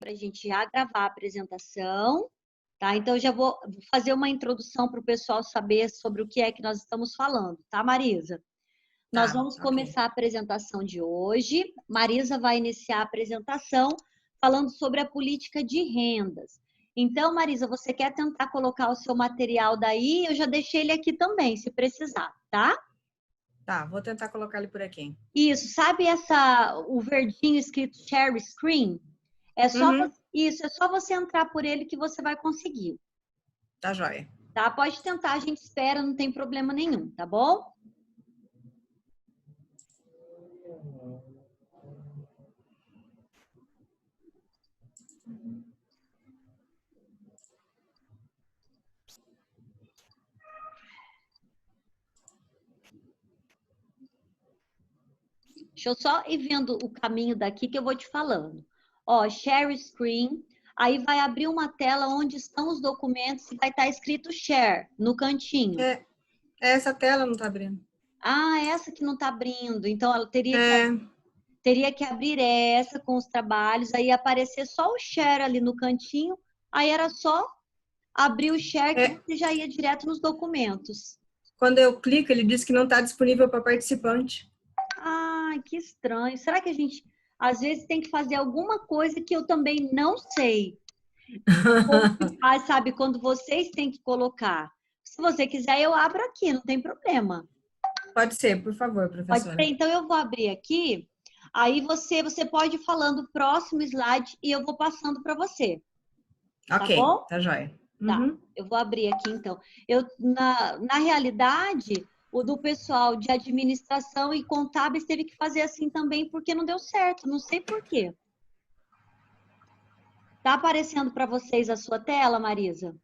para a gente já gravar a apresentação, tá? Então, eu já vou fazer uma introdução para o pessoal saber sobre o que é que nós estamos falando, tá, Marisa? Nós Tá, vamos ok. começar a apresentação de hoje. Marisa vai iniciar a apresentação falando sobre a política de rendas. Então, Marisa, você quer tentar colocar o seu material daí? Eu já deixei ele aqui também, se precisar, tá? Tá, vou tentar colocar ele por aqui. Isso, sabe o verdinho escrito Share Screen? Uhum, Isso, é só você entrar por ele que você vai conseguir, tá joia. tá? Pode tentar, a gente espera, não tem problema nenhum, tá bom? Deixa eu só ir vendo o caminho daqui que eu vou te falando. Ó, Share Screen, aí vai abrir uma tela onde estão os documentos e vai estar escrito Share no cantinho. Essa tela não tá abrindo. Ah, essa que não está abrindo. Então, ela É, teria que abrir essa com os trabalhos, aí aparecer só o Share ali no cantinho, aí era só abrir o Share que é, você já ia direto nos documentos. quando eu clico, ele diz que não está disponível para participante. Ai, que estranho. Será que a gente, às vezes, tem que fazer alguma coisa que eu também não sei? Como que faz, sabe? Quando vocês têm que colocar. Se você quiser, eu abro aqui, não tem problema. Pode ser, por favor, Pode ser? professora. Então, eu vou abrir aqui. Aí você pode ir falando o próximo slide e eu vou passando para você. Tá Ok, bom? tá joia. Tá. Uhum. Eu vou abrir aqui, então. Na realidade, o do pessoal de administração e contábeis teve que fazer assim também, porque não deu certo. Não sei por quê. Tá aparecendo para vocês a sua tela, Marisa?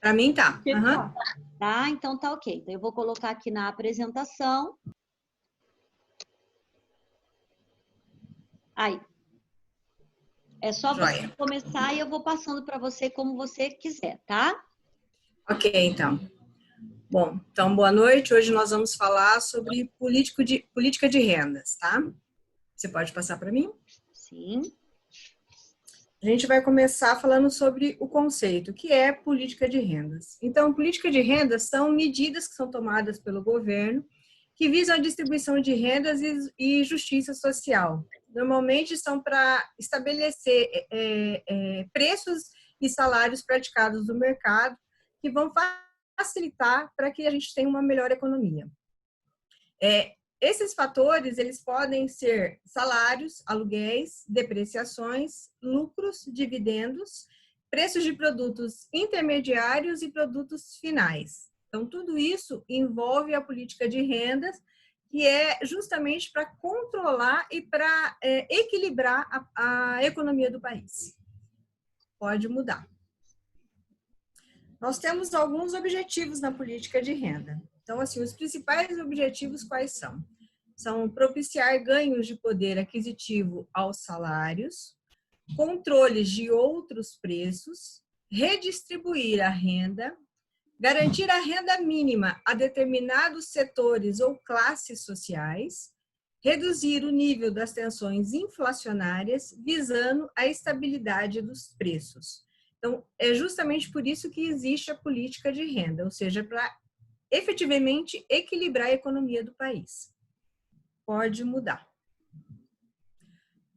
Para mim tá. Uhum. Tá? Então tá ok. Então eu vou colocar aqui na apresentação. Aí. É só você Joia. começar e eu vou passando para você como você quiser, tá? Ok, então. Bom, então boa noite. Hoje nós vamos falar sobre política de rendas, tá? Você pode passar para mim? Sim. A gente vai começar falando sobre o conceito, que é política de rendas. Então, política de rendas são medidas que são tomadas pelo governo que visam a distribuição de rendas e justiça social. Normalmente são para estabelecer preços e salários praticados no mercado que vão facilitar para que a gente tenha uma melhor economia. Esses fatores, eles podem ser salários, aluguéis, depreciações, lucros, dividendos, preços de produtos intermediários e produtos finais. Então, tudo isso envolve a política de rendas, que é justamente para controlar e para equilibrar a economia do país. Pode mudar. Nós temos alguns objetivos na política de renda. Então, assim, os principais objetivos quais são? São propiciar ganhos de poder aquisitivo aos salários, controles de outros preços, redistribuir a renda, garantir a renda mínima a determinados setores ou classes sociais, reduzir o nível das tensões inflacionárias, visando a estabilidade dos preços. Então, é justamente por isso que existe a política de renda, ou seja, para efetivamente equilibrar a economia do país. Pode mudar.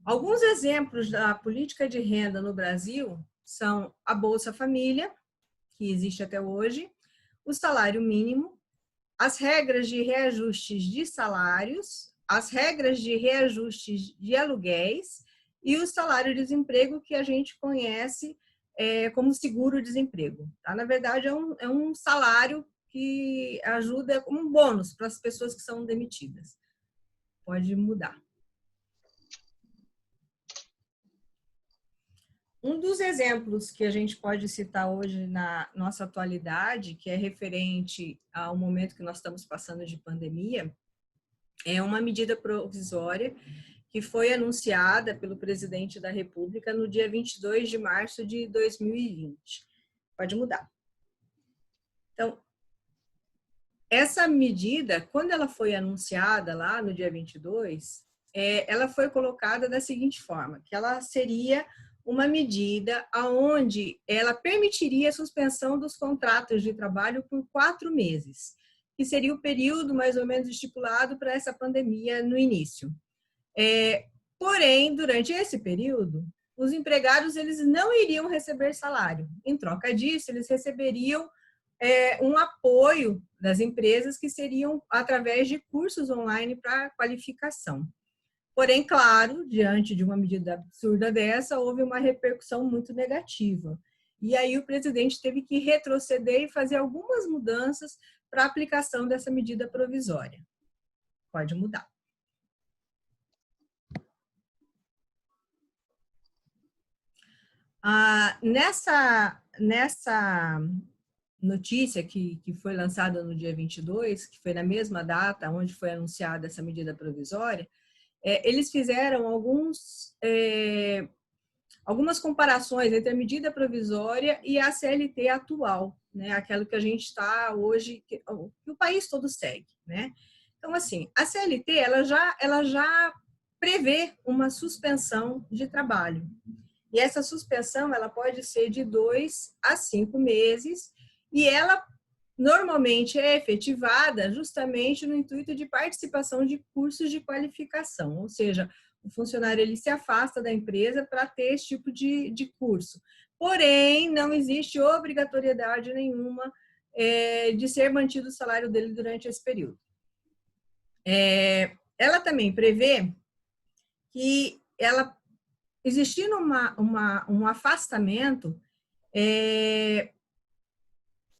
Alguns exemplos da política de renda no Brasil são a Bolsa Família, que existe até hoje, o salário mínimo, as regras de reajustes de salários, as regras de reajustes de aluguéis e o salário-desemprego, que a gente conhece como seguro-desemprego. Tá? Na verdade, é um salário que ajuda como um bônus para as pessoas que são demitidas. Pode mudar. Um dos exemplos que a gente pode citar hoje na nossa atualidade, que é referente ao momento que nós estamos passando de pandemia, é uma medida provisória que foi anunciada pelo presidente da República no dia 22 de março de 2020. Pode mudar. Então, essa medida, quando ela foi anunciada lá no dia 22, ela foi colocada da seguinte forma, que ela seria uma medida onde ela permitiria a suspensão dos contratos de trabalho por 4 meses, que seria o período mais ou menos estipulado para essa pandemia no início. Porém, durante esse período, os empregados eles não iriam receber salário. Em troca disso, eles receberiam um apoio das empresas que seriam através de cursos online para qualificação. Porém, claro, diante de uma medida absurda dessa, houve uma repercussão muito negativa. E aí o presidente teve que retroceder e fazer algumas mudanças para a aplicação dessa medida provisória. Pode mudar. Nessa notícia que foi lançada no dia 22, que foi na mesma data onde foi anunciada essa medida provisória, eles fizeram algumas comparações entre a medida provisória e a CLT atual, né? Aquela que a gente está hoje, que o país todo segue, né? Então, assim, a CLT, ela já prevê uma suspensão de trabalho. E essa suspensão, ela pode ser de 2 a 5 meses, e ela normalmente é efetivada justamente no intuito de participação de cursos de qualificação, ou seja, o funcionário ele se afasta da empresa para ter esse tipo de curso. Porém, não existe obrigatoriedade nenhuma de ser mantido o salário dele durante esse período. Ela também prevê que ela existindo um afastamento,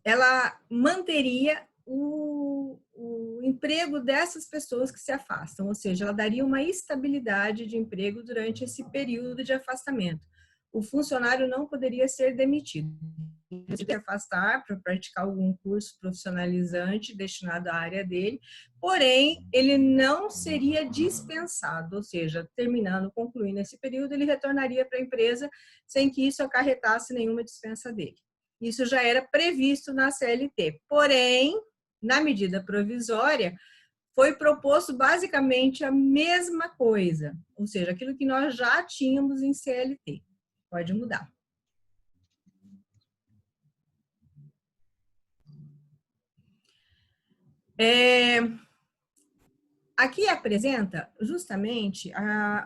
ela manteria o emprego dessas pessoas que se afastam, ou seja, ela daria uma estabilidade de emprego durante esse período de afastamento. O funcionário não poderia ser demitido. Ele se afastar para praticar algum curso profissionalizante destinado à área dele, porém, ele não seria dispensado, ou seja, concluindo esse período, ele retornaria para a empresa sem que isso acarretasse nenhuma dispensa dele. Isso já era previsto na CLT. Porém, na medida provisória, foi proposto basicamente a mesma coisa, ou seja, aquilo que nós já tínhamos em CLT. Pode mudar. Aqui apresenta justamente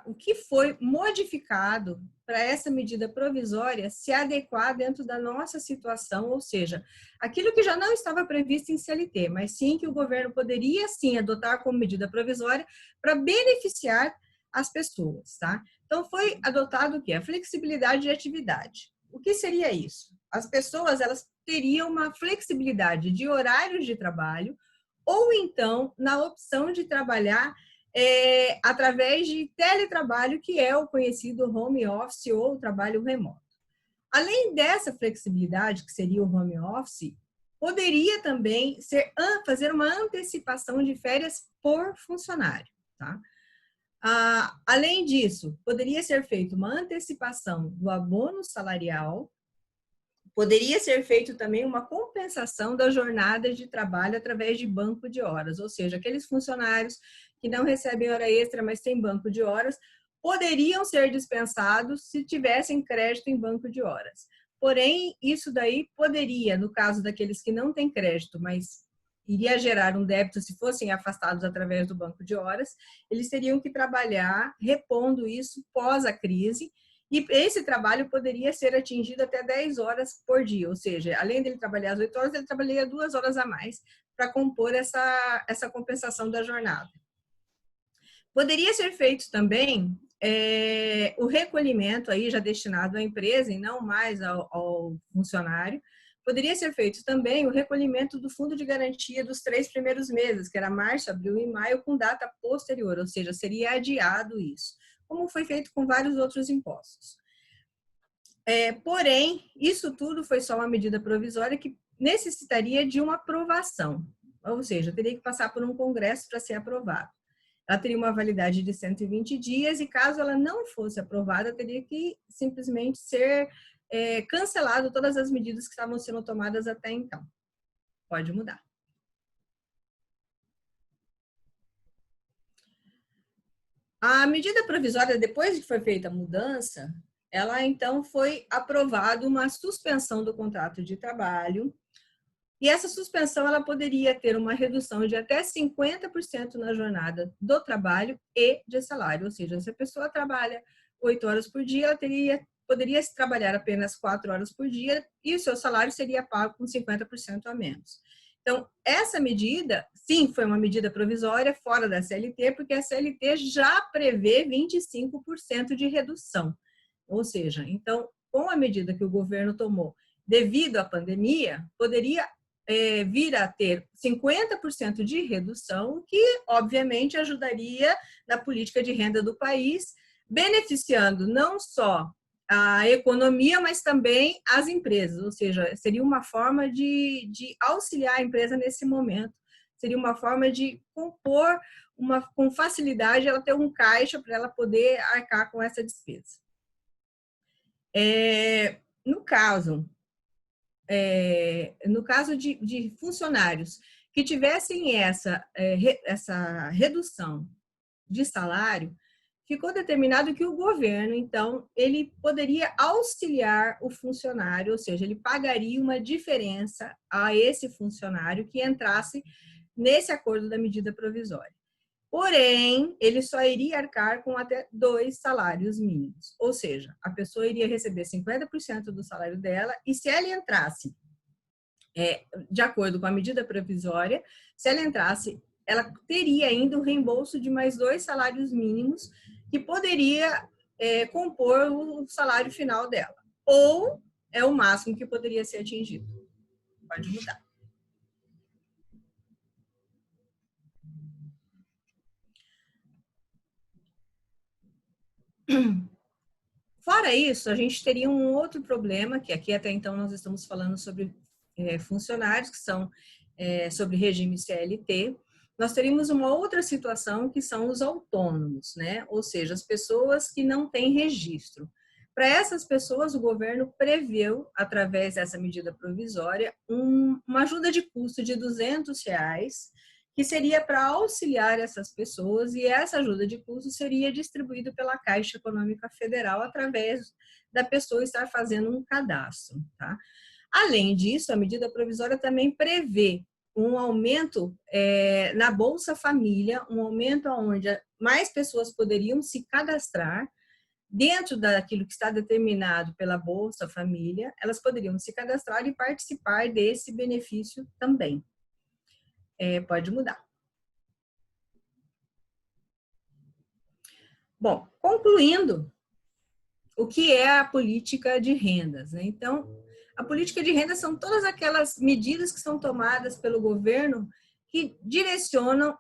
o que foi modificado para essa medida provisória se adequar dentro da nossa situação, ou seja, aquilo que já não estava previsto em CLT, mas sim que o governo poderia sim adotar como medida provisória para beneficiar as pessoas, tá? Então foi adotado o quê? A flexibilidade de atividade. O que seria isso? As pessoas elas teriam uma flexibilidade de horários de trabalho, ou então na opção de trabalhar através de teletrabalho, que é o conhecido home office ou trabalho remoto. Além dessa flexibilidade, que seria o home office, poderia também fazer uma antecipação de férias por funcionário, tá? Além disso, poderia ser feita uma antecipação do abono salarial. Poderia ser feito também uma compensação das jornadas de trabalho através de banco de horas, ou seja, aqueles funcionários que não recebem hora extra, mas têm banco de horas, poderiam ser dispensados se tivessem crédito em banco de horas. Porém, isso daí poderia, no caso daqueles que não têm crédito, mas iria gerar um débito se fossem afastados através do banco de horas, eles teriam que trabalhar repondo isso pós a crise. E esse trabalho poderia ser atingido até 10 horas por dia, ou seja, além dele trabalhar as 8 horas, ele trabalharia 2 horas a mais para compor essa compensação da jornada. Poderia ser feito também o recolhimento aí já destinado à empresa e não mais ao funcionário. Poderia ser feito também o recolhimento do fundo de garantia dos 3 primeiros meses, que era março, abril e maio, com data posterior, ou seja, seria adiado isso, como foi feito com vários outros impostos. Porém, isso tudo foi só uma medida provisória que necessitaria de uma aprovação, ou seja, teria que passar por um congresso para ser aprovado. Ela teria uma validade de 120 dias e, caso ela não fosse aprovada, teria que simplesmente ser cancelado todas as medidas que estavam sendo tomadas até então. Pode mudar. A medida provisória, depois que foi feita a mudança, ela então foi aprovada uma suspensão do contrato de trabalho, e essa suspensão ela poderia ter uma redução de até 50% na jornada do trabalho e de salário, ou seja, se a pessoa trabalha 8 horas por dia, ela poderia trabalhar apenas 4 horas por dia e o seu salário seria pago com 50% a menos. Então, essa medida, sim, foi uma medida provisória fora da CLT, porque a CLT já prevê 25% de redução. Ou seja, então, com a medida que o governo tomou devido à pandemia, poderia vir a ter 50% de redução, que obviamente ajudaria na política de renda do país, beneficiando não só a economia, mas também as empresas, ou seja, seria uma forma de auxiliar a empresa nesse momento, seria uma forma de compor com facilidade, ela ter um caixa para ela poder arcar com essa despesa. No caso de funcionários que tivessem essa redução de salário, ficou determinado que o governo, então, ele poderia auxiliar o funcionário, ou seja, ele pagaria uma diferença a esse funcionário que entrasse nesse acordo da medida provisória. Porém, ele só iria arcar com até 2 salários mínimos, ou seja, a pessoa iria receber 50% do salário dela e se ela entrasse, de acordo com a medida provisória, se ela entrasse, ela teria ainda o reembolso de mais 2 salários mínimos que poderia compor o salário final dela, ou é o máximo que poderia ser atingido. Pode mudar. Fora isso, a gente teria um outro problema, que aqui até então nós estamos falando sobre funcionários, que são sobre regime CLT. Nós teríamos uma outra situação, que são os autônomos, né? Ou seja, as pessoas que não têm registro. Para essas pessoas, o governo preveu, através dessa medida provisória, uma ajuda de custo de R$200, que seria para auxiliar essas pessoas, e essa ajuda de custo seria distribuída pela Caixa Econômica Federal através da pessoa estar fazendo um cadastro, tá? Além disso, a medida provisória também prevê um aumento na Bolsa Família, um aumento onde mais pessoas poderiam se cadastrar dentro daquilo que está determinado pela Bolsa Família, elas poderiam se cadastrar e participar desse benefício também. Pode mudar. Bom, concluindo, o que é a política de rendas, né? Então, a política de rendas são todas aquelas medidas que são tomadas pelo governo que direcionam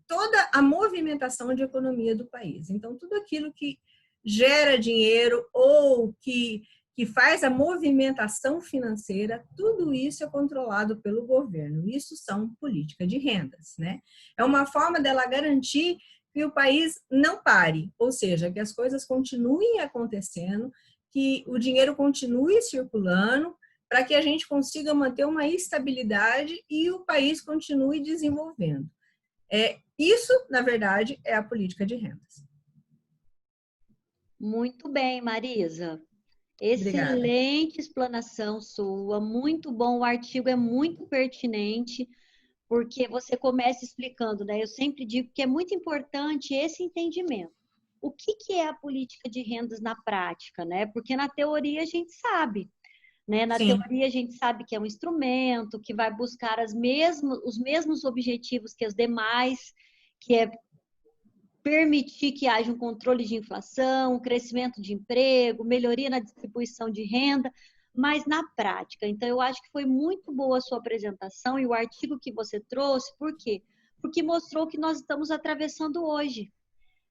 toda a movimentação de economia do país. Então, tudo aquilo que gera dinheiro ou que faz a movimentação financeira, tudo isso é controlado pelo governo. Isso são políticas de rendas, né? É uma forma dela garantir que o país não pare, ou seja, que as coisas continuem acontecendo, que o dinheiro continue circulando, para que a gente consiga manter uma estabilidade e o país continue desenvolvendo. Isso, na verdade, é a política de rendas. Muito bem, Marisa. Obrigada. Excelente explanação sua, muito bom. O artigo é muito pertinente, porque você começa explicando, né? Eu sempre digo que é muito importante esse entendimento. O que é a política de rendas na prática, né? Porque na teoria a gente sabe, né? Na Sim. teoria a gente sabe que é um instrumento que vai buscar os mesmos objetivos que as demais, que é permitir que haja um controle de inflação, um crescimento de emprego, melhoria na distribuição de renda, mas na prática. Então, eu acho que foi muito boa a sua apresentação e o artigo que você trouxe, por quê? Porque mostrou o que nós estamos atravessando hoje.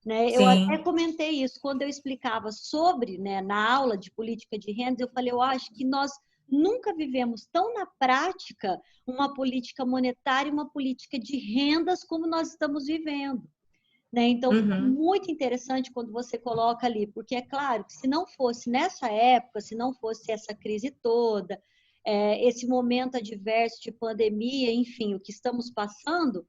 Né? Eu até comentei isso quando eu explicava sobre, né, na aula de política de rendas, eu falei, eu acho que nós nunca vivemos tão na prática uma política monetária e uma política de rendas como nós estamos vivendo. Né? Então, foi muito interessante quando você coloca ali, porque é claro que se não fosse nessa época, se não fosse essa crise toda, esse momento adverso de pandemia, enfim, o que estamos passando,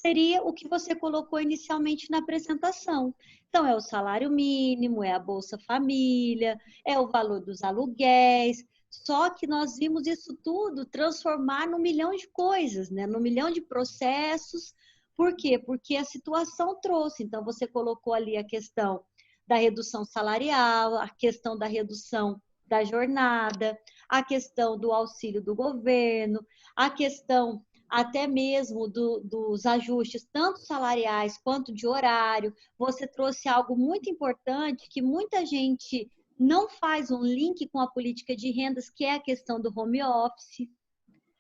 seria o que você colocou inicialmente na apresentação. Então, é o salário mínimo, é a Bolsa Família, é o valor dos aluguéis. Só que nós vimos isso tudo transformar num milhão de coisas, né? Num milhão de processos. Por quê? Porque a situação trouxe. Então, você colocou ali a questão da redução salarial, a questão da redução da jornada, a questão do auxílio do governo, a questão até mesmo dos ajustes, tanto salariais quanto de horário. Você trouxe algo muito importante que muita gente não faz um link com a política de rendas, que é a questão do home office.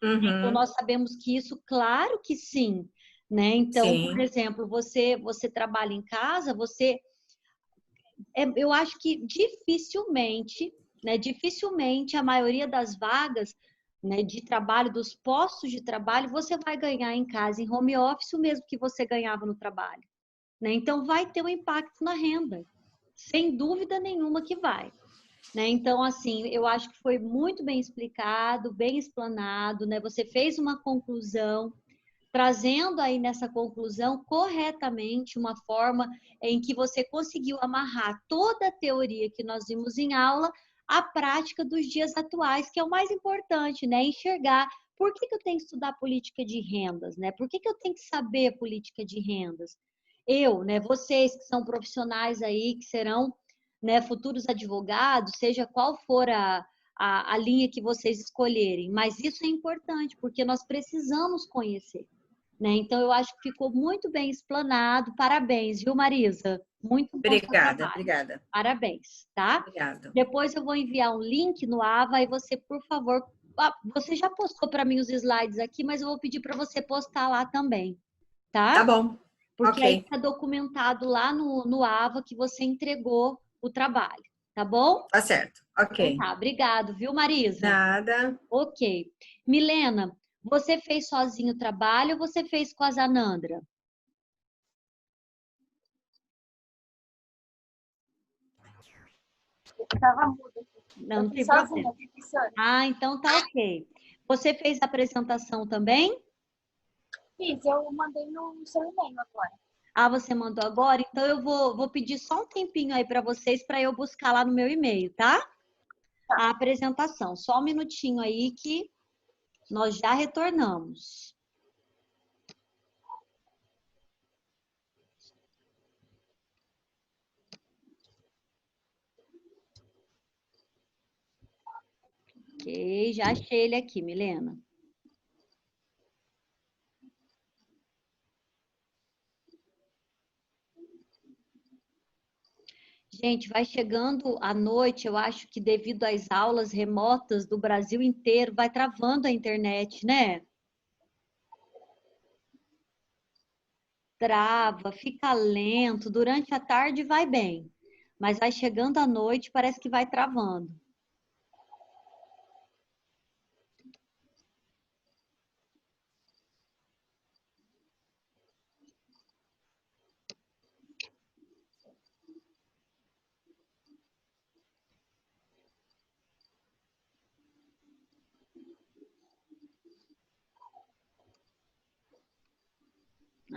Então, nós sabemos que isso, claro que sim. Né? Então, por exemplo, você trabalha em casa, eu acho que dificilmente, né, dificilmente a maioria das vagas, né, de trabalho, dos postos de trabalho, você vai ganhar em casa, em home office, o mesmo que você ganhava no trabalho. Né? Então, vai ter um impacto na renda, sem dúvida nenhuma que vai. Né? Então, assim, eu acho que foi muito bem explicado, bem explanado, né? Você fez uma conclusão, trazendo aí nessa conclusão corretamente uma forma em que você conseguiu amarrar toda a teoria que nós vimos em aula à prática dos dias atuais, que é o mais importante, né? Enxergar por que eu tenho que estudar política de rendas, né? Por que eu tenho que saber política de rendas? Eu, né? Vocês que são profissionais aí, que serão, né, futuros advogados, seja qual for a linha que vocês escolherem, mas isso é importante, porque nós precisamos conhecer. Né? Então, eu acho que ficou muito bem explanado. Parabéns, viu, Marisa? Muito bom seu trabalho. Obrigada. Parabéns, tá? Obrigada. Depois eu vou enviar um link no Ava e você, por favor... Você já postou para mim os slides aqui, mas eu vou pedir para você postar lá também, tá? Tá bom. Porque Okay. aí está documentado lá no Ava que você entregou o trabalho, tá bom? Tá certo. Ok. Então tá, obrigado, viu, Marisa? Nada. Ok. Milena, você fez sozinho o trabalho ou você fez com a Zanandra? Estava muda. Não tem problema. Ah, então tá ok. Você fez a apresentação também? Fiz, eu mandei no seu e-mail agora. Ah, você mandou agora? Então eu vou pedir só um tempinho aí para vocês para eu buscar lá no meu e-mail, tá? A apresentação. Só um minutinho aí que nós já retornamos. Ok, já achei ele aqui, Milena. Gente, vai chegando a noite, eu acho que devido às aulas remotas do Brasil inteiro, vai travando a internet, né? Trava, fica lento, durante a tarde vai bem, mas vai chegando à noite, parece que vai travando.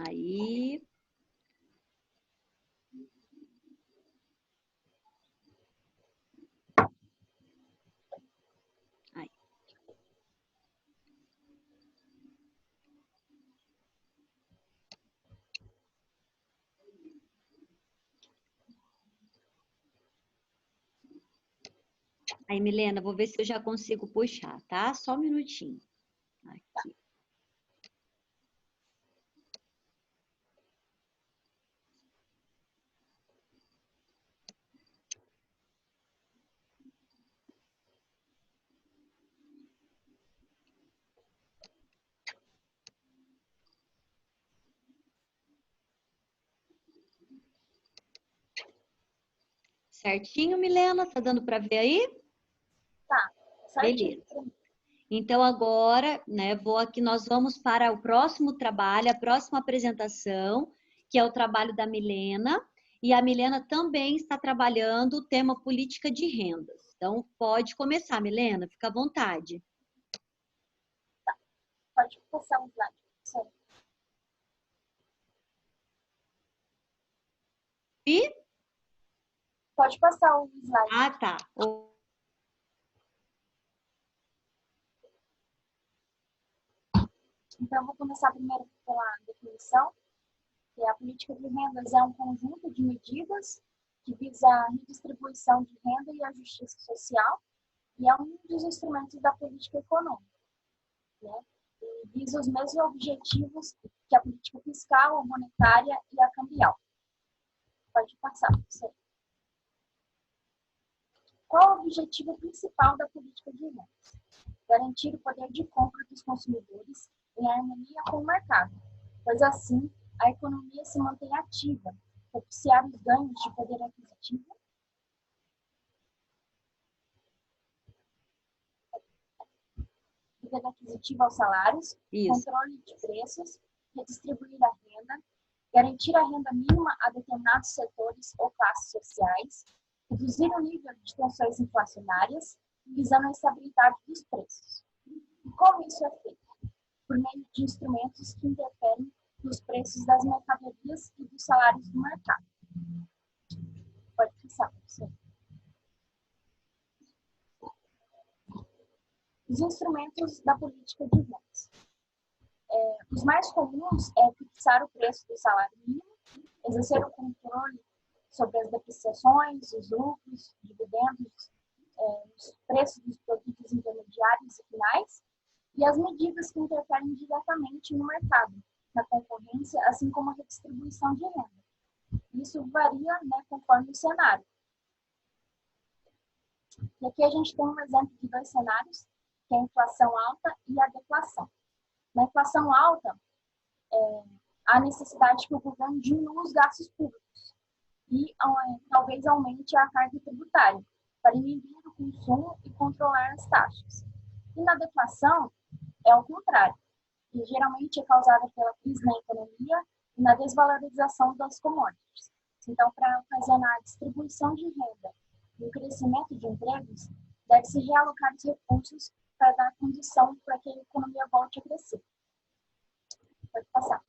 Aí. Aí. Aí, Milena, vou ver se eu já consigo puxar, tá? Só um minutinho. Aqui. Certinho, Milena? Tá dando para ver aí? Tá, certinho. Beleza. Então, agora, né, nós vamos para o próximo trabalho, a próxima apresentação, que é o trabalho da Milena. E a Milena também está trabalhando o tema política de rendas. Então, pode começar, Milena, fica à vontade. Tá. Pode passar um slide. E? Pode passar o slide. Ah, tá. Então, eu vou começar primeiro pela definição, que a política de rendas é um conjunto de medidas que visa a redistribuição de renda e a justiça social, e é um dos instrumentos da política econômica, né? E visa os mesmos objetivos que a política fiscal, a monetária e a cambial. Pode passar, você. Qual o objetivo principal da política de rendas? Garantir o poder de compra dos consumidores em harmonia com o mercado, pois assim a economia se mantém ativa, propiciar os ganhos de poder aquisitivo aos salários, Isso. controle de preços, redistribuir a renda, garantir a renda mínima a determinados setores ou classes sociais, reduzir o nível de tensões inflacionárias, visando a estabilidade dos preços. E como isso é feito? Por meio de instrumentos que interferem nos preços das mercadorias e dos salários do mercado. Pode passar, professor. Os instrumentos da política de rendas. Os mais comuns é fixar o preço do salário mínimo, exercer o controle sobre as depreciações, os lucros, dividendos, os preços dos produtos intermediários e finais, e as medidas que interferem diretamente no mercado, na concorrência, assim como a redistribuição de renda. Isso varia, né, conforme o cenário. E aqui a gente tem um exemplo de dois cenários, que é a inflação alta e a deflação. Na inflação alta, há necessidade que o governo diminua os gastos públicos e talvez aumente a carga tributária para inibir o consumo e controlar as taxas. E na deflação, é o contrário, que geralmente é causada pela crise na economia e na desvalorização das commodities. Então, para ocasionar a distribuição de renda e o crescimento de empregos, deve-se realocar os recursos para dar condição para que a economia volte a crescer. Pode passar.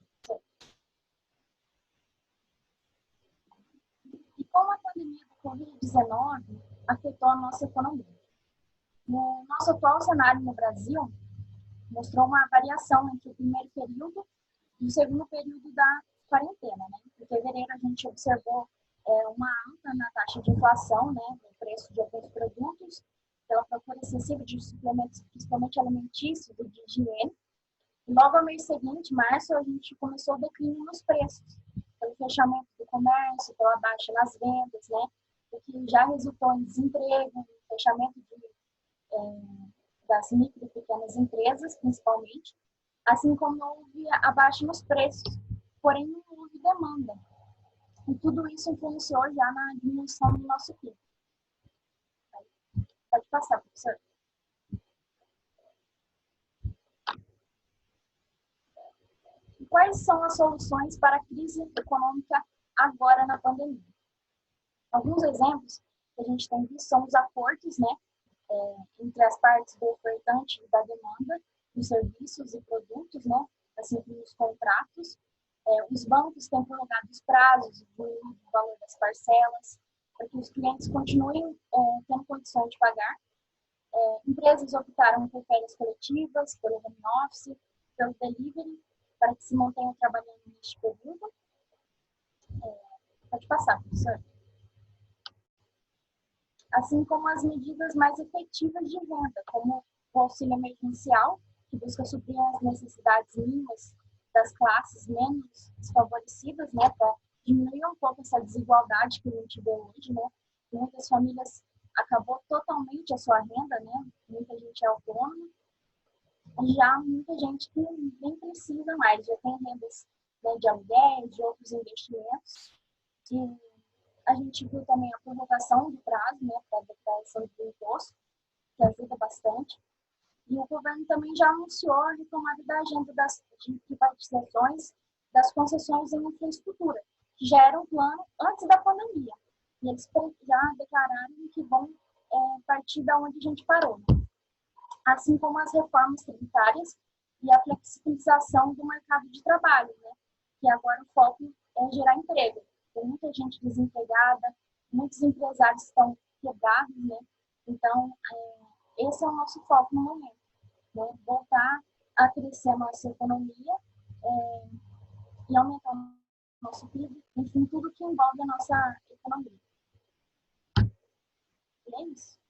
E como a pandemia do Covid-19 afetou a nossa economia? No nosso atual cenário no Brasil, mostrou uma variação entre o primeiro período e o segundo período da quarentena, né? Em fevereiro, a gente observou uma alta na taxa de inflação, né, no preço de alguns produtos, pela procura excessiva de suplementos, principalmente alimentícios e de higiene. E logo ao mês seguinte, março, a gente começou o declínio nos preços, pelo fechamento do comércio, pela baixa nas vendas, né, o que já resultou em desemprego, fechamento das micro e pequenas empresas, principalmente, assim como houve a baixa nos preços, porém não houve demanda. E tudo isso influenciou já na diminuição do nosso PIB. Pode passar, professor. E quais são as soluções para a crise econômica agora na pandemia? Alguns exemplos que a gente tem visto são os acordos, né, entre as partes do ofertante e da demanda dos serviços e produtos, né, assim como os contratos. Os bancos têm prorrogado os prazos, o valor das parcelas, para que os clientes continuem tendo condições de pagar. Empresas optaram por férias coletivas, pelo home office, pelo delivery, para que se mantenham trabalhando neste período. Pode passar, professor. Assim como as medidas mais efetivas de renda, como o auxílio emergencial, que busca suprir as necessidades mínimas das classes menos desfavorecidas, né, para diminuir um pouco essa desigualdade que a gente vê hoje, né. Muitas famílias acabou totalmente a sua renda, né, muita gente é autônoma, e já muita gente que nem precisa mais, já tem rendas, né, de aluguéis, de outros investimentos, e a gente viu também a prorrogação do prazo, né, para a declaração do imposto, que ajuda bastante. E o governo também já anunciou a retomada da agenda de privatizações das concessões em infraestrutura, que já era um plano antes da pandemia. E eles já declararam que vão partir da onde a gente parou, né? Assim como as reformas tributárias e a flexibilização do mercado de trabalho, né? Que agora o foco é gerar emprego. tem muita gente desempregada, muitos empresários estão quebrados, né? Então, esse é o nosso foco no momento, né? Voltar a crescer a nossa economia e aumentar o nosso PIB, enfim, tudo que envolve a nossa economia. E é isso.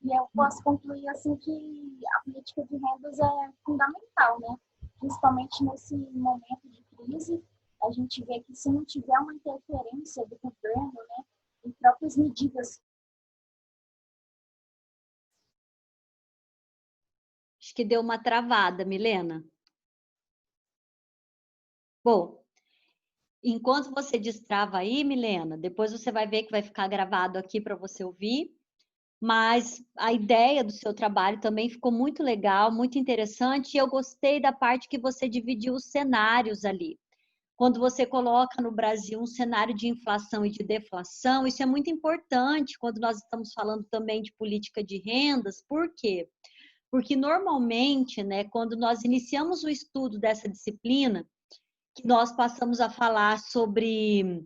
E eu posso concluir assim que a política de rendas é fundamental, né? Principalmente nesse momento de crise, a gente vê que se não tiver uma interferência do governo, né, em próprias medidas. Acho que deu uma travada, Milena. Bom, enquanto você destrava aí, Milena, depois você vai ver que vai ficar gravado aqui para você ouvir. Mas a ideia do seu trabalho também ficou muito legal, muito interessante, e eu gostei da parte que você dividiu os cenários ali. Quando você coloca no Brasil um cenário de inflação e de deflação, isso é muito importante quando nós estamos falando também de política de rendas. Por quê? Porque normalmente, né, quando nós iniciamos o estudo dessa disciplina, que nós passamos a falar sobre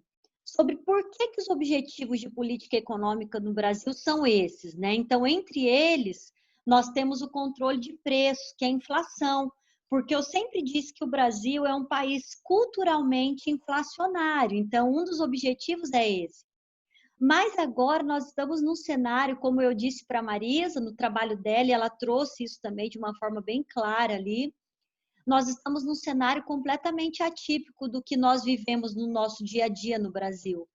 por que os objetivos de política econômica no Brasil são esses, né? Então, entre eles, nós temos o controle de preços, que é a inflação, porque eu sempre disse que o Brasil é um país culturalmente inflacionário, então um dos objetivos é esse. Mas agora nós estamos num cenário, como eu disse para a Marisa, no trabalho dela, e ela trouxe isso também de uma forma bem clara ali, nós estamos num cenário completamente atípico do que nós vivemos no nosso dia a dia no Brasil,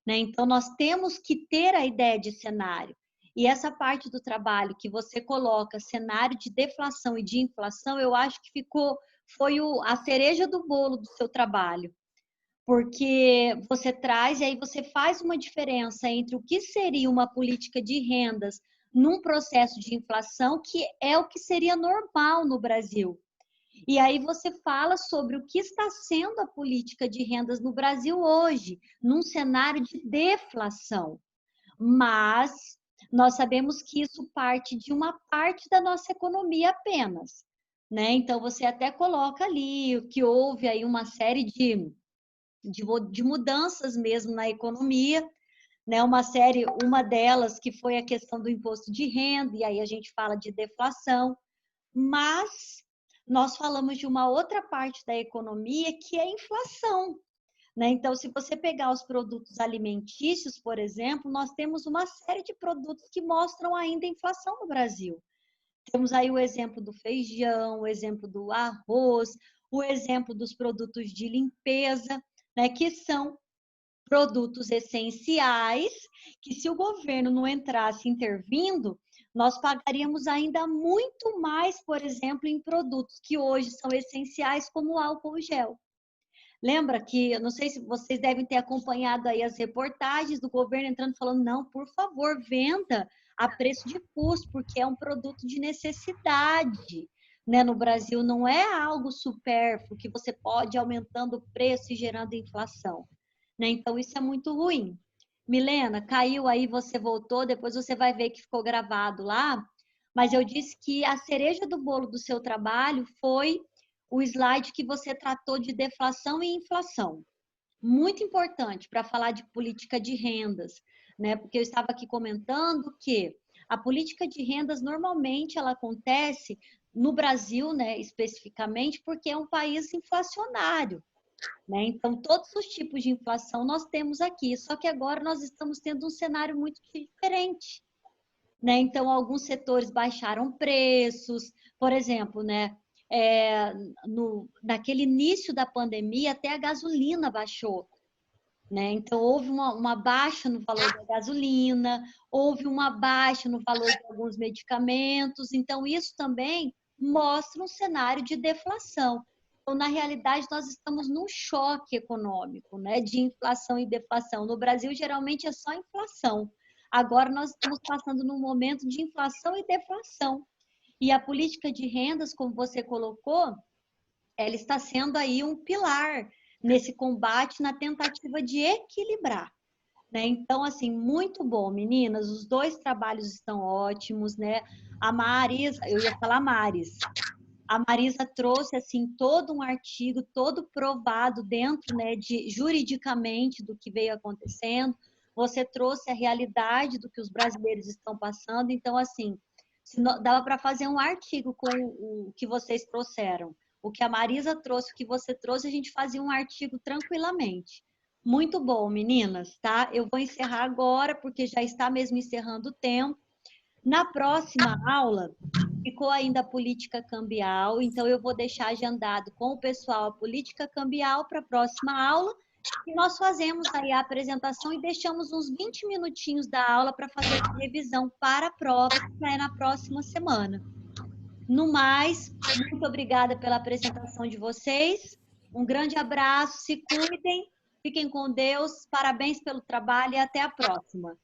né? Então, nós temos que ter a ideia de cenário. E essa parte do trabalho que você coloca, cenário de deflação e de inflação, eu acho que foi a cereja do bolo do seu trabalho. Porque você traz e aí você faz uma diferença entre o que seria uma política de rendas num processo de inflação, que é o que seria normal no Brasil. E aí você fala sobre o que está sendo a política de rendas no Brasil hoje, num cenário de deflação. Mas nós sabemos que isso parte de uma parte da nossa economia apenas, né? Então você até coloca ali que houve aí uma série de mudanças mesmo na economia, né? Uma delas que foi a questão do imposto de renda, e aí a gente fala de deflação, mas nós falamos de uma outra parte da economia que é a inflação, né? Então, se você pegar os produtos alimentícios, por exemplo, nós temos uma série de produtos que mostram ainda a inflação no Brasil. Temos aí o exemplo do feijão, o exemplo do arroz, o exemplo dos produtos de limpeza, né? Que são produtos essenciais que, se o governo não entrasse intervindo, nós pagaríamos ainda muito mais, por exemplo, em produtos que hoje são essenciais, como o álcool gel. Lembra que, eu não sei se vocês devem ter acompanhado aí as reportagens do governo entrando falando, não, por favor, venda a preço de custo, porque é um produto de necessidade, né? No Brasil não é algo supérfluo que você pode ir aumentando o preço e gerando inflação, né? Então isso é muito ruim. Milena, caiu aí, você voltou, depois você vai ver que ficou gravado lá, mas eu disse que a cereja do bolo do seu trabalho foi o slide que você tratou de deflação e inflação. Muito importante para falar de política de rendas, né? Porque eu estava aqui comentando que a política de rendas normalmente ela acontece no Brasil, né, especificamente, porque é um país inflacionário, né? Então, todos os tipos de inflação nós temos aqui, só que agora nós estamos tendo um cenário muito diferente, né? Então, alguns setores baixaram preços, por exemplo, né? Naquele início da pandemia, até a gasolina baixou, né? Então, houve uma baixa no valor da gasolina, houve uma baixa no valor de alguns medicamentos, então, isso também mostra um cenário de deflação. Então, na realidade, nós estamos num choque econômico, né? De inflação e deflação. No Brasil, geralmente é só inflação. Agora, nós estamos passando num momento de inflação e deflação. E a política de rendas, como você colocou, ela está sendo aí um pilar nesse combate, na tentativa de equilibrar, né? Então, assim, muito bom, meninas, os dois trabalhos estão ótimos, né? A Maris, eu ia falar Maris, A Marisa trouxe assim todo um artigo, todo provado dentro, né, de juridicamente do que veio acontecendo. Você trouxe a realidade do que os brasileiros estão passando. Então, assim, dava para fazer um artigo com o que vocês trouxeram. O que a Marisa trouxe, o que você trouxe, a gente fazia um artigo tranquilamente. Muito bom, meninas, tá? Eu vou encerrar agora, porque já está mesmo encerrando o tempo. Na próxima aula, ficou ainda a política cambial, então eu vou deixar agendado com o pessoal a política cambial para a próxima aula, e nós fazemos aí a apresentação e deixamos uns 20 minutinhos da aula para fazer a revisão para a prova, que é na próxima semana. No mais, muito obrigada pela apresentação de vocês, um grande abraço, se cuidem, fiquem com Deus, parabéns pelo trabalho e até a próxima.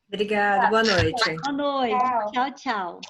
Obrigada, boa noite. Boa noite, tchau, tchau.